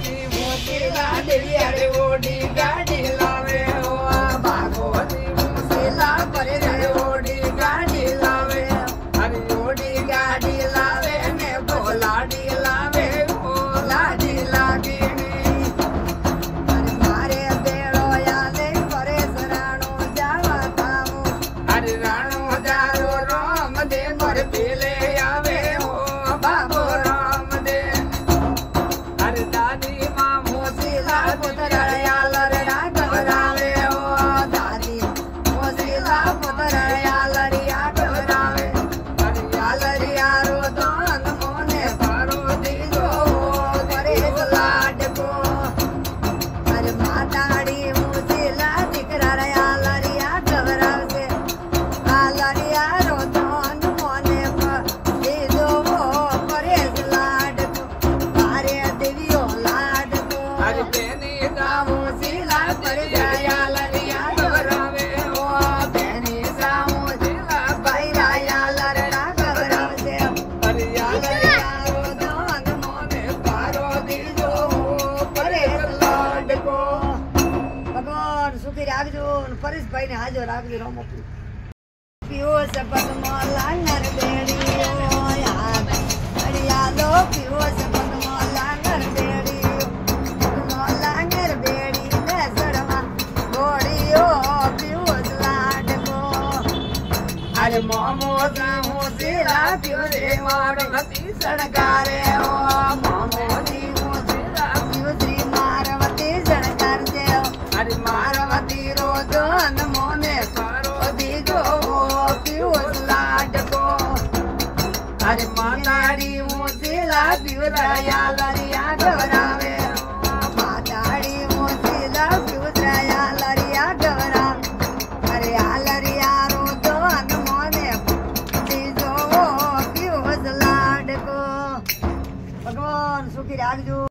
भागवती मोतीला देवी अरे ओडी गाड़ी लावे हो भागवती मोतीला परे रे ओडी गाड़ी लावे अरे ओडी गाड़ी लावे ने बोलाडी लावे हो लाडी लागे अरे मारे बेड़ो याले परे सराणो जावा थामो अरे राणो जारो राम दे पर पीले आवे हो बाबो राम दे अरे दादी मां मोसीला पुत्र यालर राघव रावे हो दादी मोसीला पुत्र यालर राघव रावे अरे यालर यारो दान मोने पारो दीजो करे लाड को अरे माताड़ी मोसीला दिकरा यालर राघव रावे यालर यारो दान मोने दीजो करे लाड को मारे देवियो लाड को अरे बेनी दामो सीला पर जाया लरिया गवरावे हो बेनी सामो सीला बैरा या लरड़ा गवरावे अरे या लरिया दान मोने पारो दीजो परे लाड को भगवान सुखी राखजो परेश भाई ने हाजर राखजो रामो पियो सपत मोला नर बेड़ी हो यार अरे यालो पियो सपत मोला नर बेड़ी मोला नर बेड़ी ने सरमा घोड़ी हो पियो लाड को अरे मोमो सामो सिरा पियो रे मारवती सड़कारे हो मोमो दी मोसिरा पियो श्री मारवती सड़कार दे अरे मारवती रो दान मोने पारो दीजो पियो लाड को अरे मातारी मोसीला पियो यालर